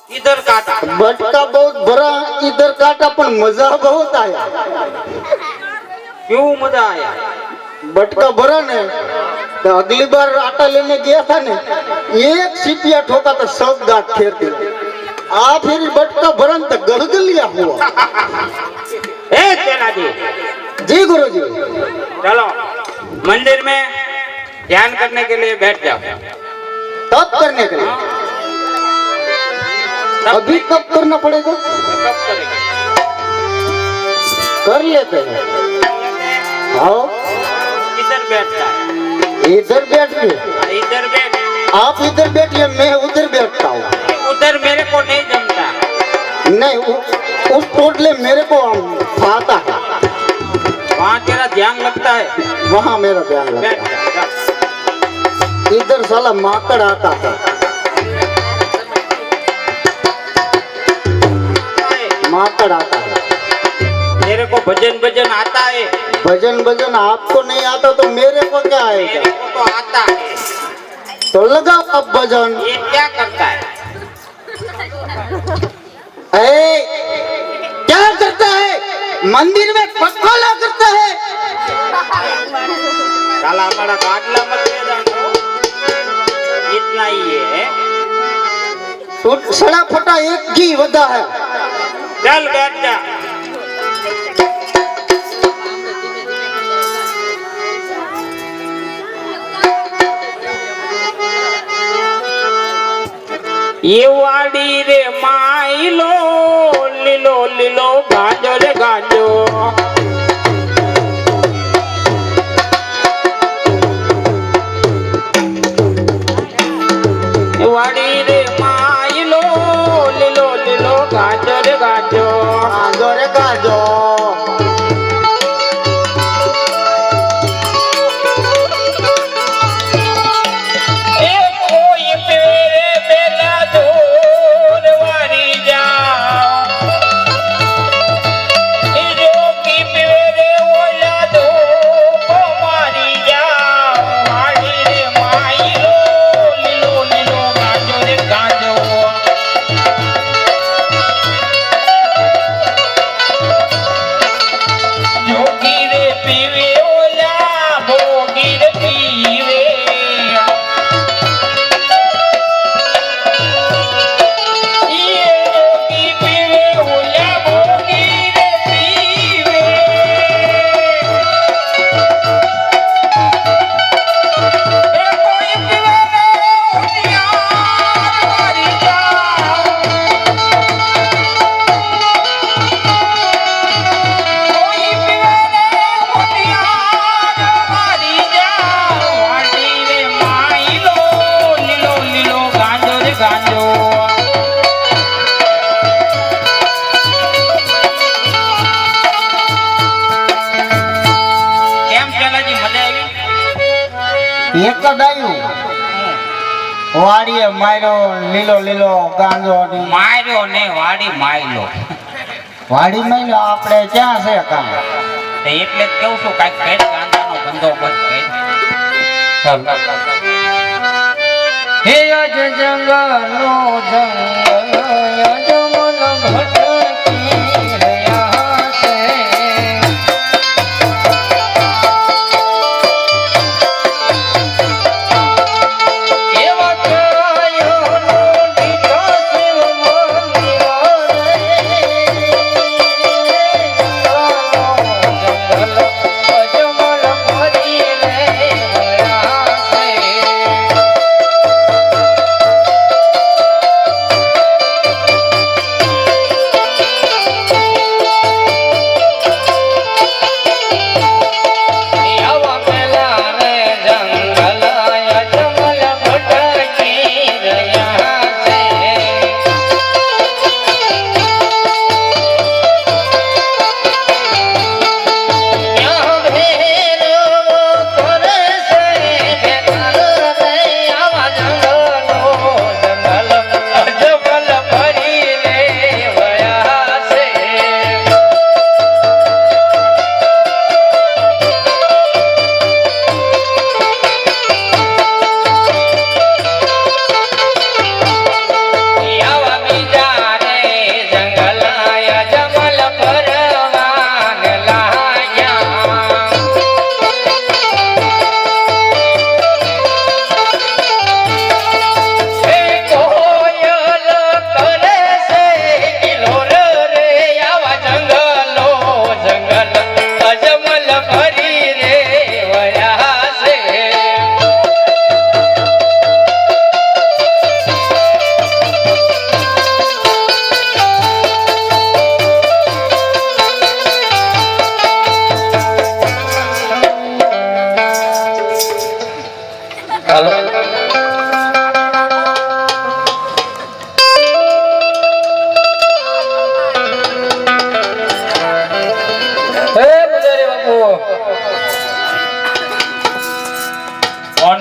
इधर काटा। बटका बहुत भरा, इधर काटा, पर मजा बहुत आया। क्यों मजा आया? बटका भरा ने तो अगली बार आटा लेने गया था ने, एक सीपिया ठोका तो सब गांठ फेर दी। आ फिर बटका भरा तो गलगलिया हुआ। ए चेला जी। जी गुरुजी। चलो मंदिर में ध्यान करने के लिए बैठ जाओ। तब करने के लिए अभी कब करना पड़ेगा? कब करेंगे? कर लेते हैं। आओ इधर बैठता है। इधर बैठ के इधर बैठ। आप इधर बैठिए, मैं उधर बैठता हूँ। उधर मेरे को नहीं जमता। नहीं उस टोटले मेरे को आता है। वहाँ तेरा ध्यान लगता है। वहाँ मेरा ध्यान लगता है। इधर साला माकड़ आता है। माकड़ आता है। मेरे को भजन भजन आता है। भजन भजन आपको नहीं आता तो मेरे को क्या आएगा? मेरे को तो आता है। तो लगाओ अब भजन। ये क्या करता है? क्या करता है? मंदिर में पखोला करता है। काला बड़ा काटला मत ले जाना। इतना ही है। सड़ा फटा एक घी वधा है। चल बैठ जा। ये वाड़ी रे माइलो लीलो लीलो गांजो रे गांजो। वाड़ी रे माइलो लीलो लीलो गांजो रे गांजो। गाजो रे गाजो। एक वाड़िए मारो लीलो लीलो गांजो मार्यो ने वाड़ी मायलो। वाड़ी मारो आपने क्या से काम એટલે જ કહું છું કાંઈક કઈ ગાંજાનો બંદોબસ્ત કઈ। હે અજ જંગલો જંગલ જમન ભટકી રહ્યા છે। એવા કયોનો દીઠો શિવ મંદિર રે।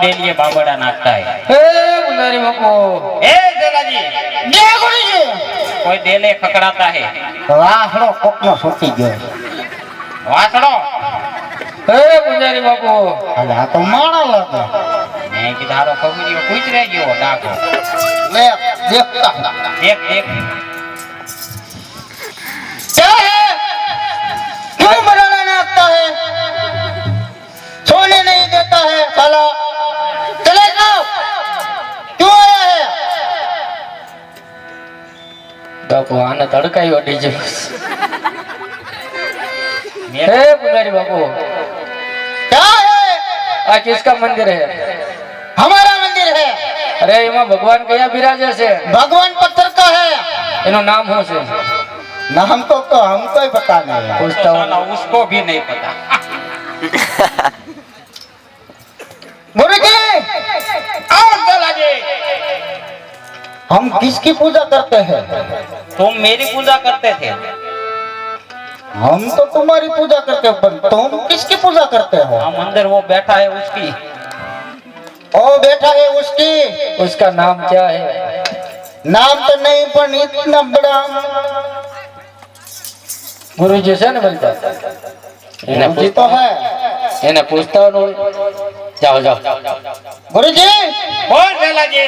डेलिए बाबड़ा नाचता है हे पुजारी बापू ए जलाजी જય ગુરુજી कोई डेले खकड़ाता है વાહડો કોકનો છૂટી ગયો वासड़ो हे पुजारी बापू અલે આ તો માણા લાગે मैं की धारो खबरियो कुछ रह गयो डाको લે દેખતા देख देख क्या है क्यों बनाना नाचता है सोने नहीं देता है साला चले जाओ क्यों आया है बापू आने तड़काई ओडी जो मैं हे पुजारी बापू क्या है आ किसका मंदिर है हमारा मंदिर है अरे एમાં ભગવાન કયા બિરાજે છે भगवान पत्थर का है એનું નામ શું છે नाम तो हमको ही पता नहीं है પૂછતા साला उसको भी नहीं पता गुरुजी और जलाजी हम किसकी पूजा करते हैं तुम मेरी पूजा करते थे हम तो तुम्हारी पूजा करते हैं पर तुम किसकी पूजा करते हो हम अंदर वो बैठा है उसकी ओ बेटा है उसकी उसका नाम क्या है नाम तो नहीं पर इतना बड़ा ગુરુજી છે ને બોલતા એને गुरुजी तो है એને પૂછતા હોય જાઓ જાઓ गुरुजी बोल जलाजी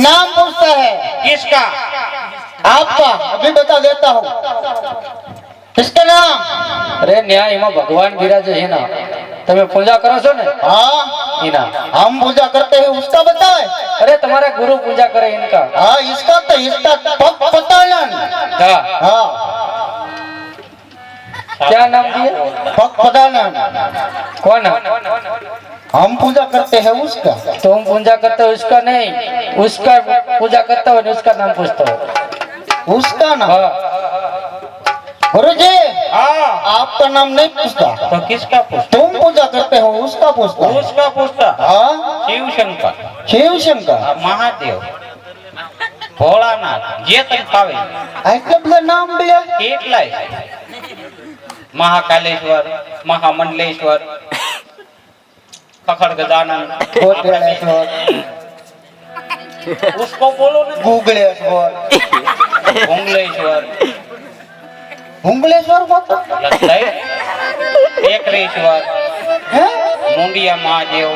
नाम पूछता है किसका आपका अभी बता देता हूँ किसका नाम અરે ન્યા એમાં ભગવાન બિરાજે છે ના તમે પૂજા કરો છો ને हाँ એના हम पूजा करते हैं उसका बताए અરે તમારા ગુરુ પૂજા કરે ઇનકા हाँ इसका तो इसका पता नहीं હા हाँ क्या नाम दिए पता नहीं कौन हम पूजा करते हैं उसका तुम पूजा करते हो उसका नहीं उसका पूजा करता हो उसका नाम पूछता हो उसका नाम हाँ गुरुजी हाँ आपका नाम नहीं पूछता तो किसका पूछता तुम पूजा करते हो उसका पूछता उसका पूछता हाँ शिव शंकर शिव शंकर महादेव भोलानाथ जे तन पावे એટલે બધા નામ બે કેટલાય महाकालेश्वर महामंडलेश्वर खखड़ गजानन કોટેશ્વર उसको बोलो ना ગુગળેશ્વર भोंगलेश्वर ભુંગલેશ્વર બોલતો लगता है एकरेश्वर હે मुंडिया महादेव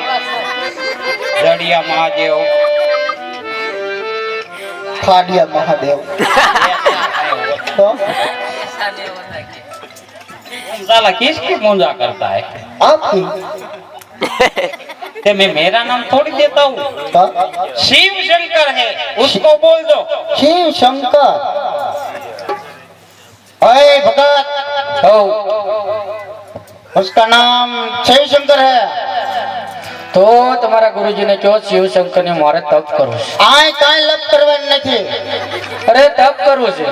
जड़िया महादेव ખાડિયા મહાદેવ તો साला किसकी पूजा करता है આપકી ते मैं मेरा नाम थोड़ी देता हूँ તો शिव शंकर है उसको बोल दो शिव शंकर ओए भगत हो उसका नाम शिव शंकर है तो તમારા ગુરુજીને કહો શિવ શંકરને મારે તપ કરવું છે આય કાંઈ લપ કરવાનું નથી અરે તપ કરવું છે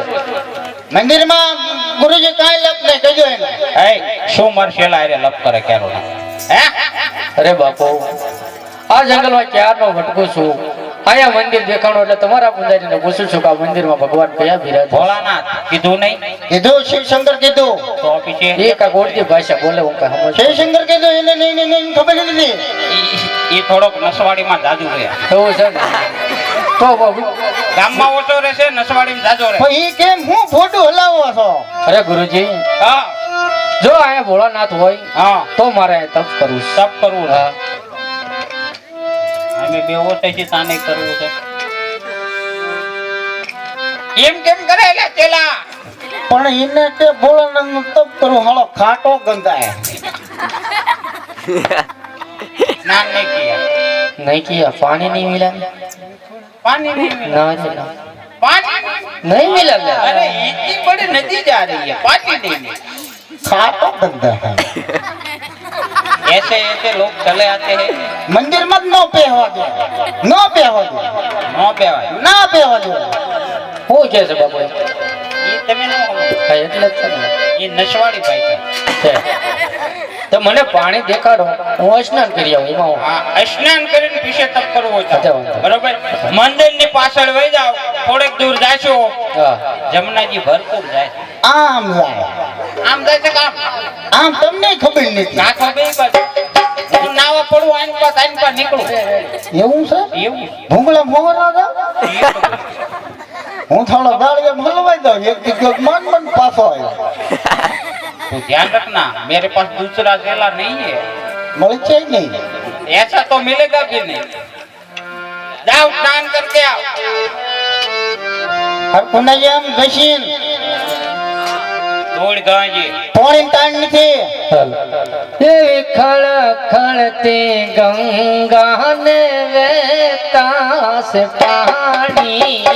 મંદિરમાં ગુરુજી કાંઈ લપ નહીં કહેજો એને ऐ शो मार्शल आरे लप करे क्यारो ना हैं અરે બાપુ આ જંગલમાં ક્યારનો ભટકું છું આયા મંદિર દેખાણો એટલે તમારા પૂજારીને પૂછું છું કે આ મંદિરમાં ભગવાન કયા બિરાજે भोलानाथ कीधु नहीं કીધું शिव शंकर કીધું तो पीछे એ કા ગોળતી ભાષા બોલે હું કઈ સમજ शिव शंकर કીધું એને નહીં નહીં નહીં ખબર નથી ये थोड़ोक नसवाड़ी में जाजू रहे એવું છે ને તો બાબુ गाम में ओछो रहेशे नसवाड़ी में जाजो रहे પણ ઈ કેમ હું ફોટો હલાવો છો અરે ગુરુજી हां જો આયા ભોળાનાથ હોય हां તો મારે આ તપ કરવું છે सब करવું હા हमें बेवो से ताने करવું છે એમ કેમ કરે લે ચેલા પણ એને તે ભોળાનાથનું તપ કરું હાલો ખાટો ગંધાય स्नान नहीं किया नहीं किया पानी नहीं मिला पानी नहीं मिला ना जी ना पानी नहीं मिला ले अरे इतनी बड़ी नदी जा रही है पानी नहीं मिला ખાટો ગંધાય ऐसे ऐसे लोग चले आते हैं મંદિરમાં જ ન પહેવા દે ન પહેવા દે नो बेवाय ના પહેવા દે હું કે છે બાપુ ये तमे नो समझो હા એટલે જ છે ને ये नशवाड़ी भाई है છે. તો મને પાણી દેખાડો હું સ્નાન કરી આવું એમાં હું. हाँ स्नान કરીને પીછે તપ કરવો છે अच्छा, वांधो. બરોબર મંદિરની પાછળ વઈ જાઓ થોડેક દૂર જાશો હા જમનાજી ભરપૂર જાય આમ જાય આમ જાય છે કામ આમ તમને ખબર નથી કાંઠો બે બાજુ હું નાવા નાવા પડું આઈન પા નીકળું એવું છે એવું ભૂંગળા મોહરા દા હું થોડો દાળિયા હલવાઈ દઉં એક જગ્યાએ મન પાછો આવ્યો तू ध्यान रखना मेरे पास दूसरा जेला नहीं है મળે છે નહીં ऐसा तो मिलेगा भी नहीं जाओ स्नान करके आओ હર પુનયમ ગશીન दौड़ गांजे પોણી તાણ નથી એવી ખળખળતી ગંગા ને વેતા સે પાણી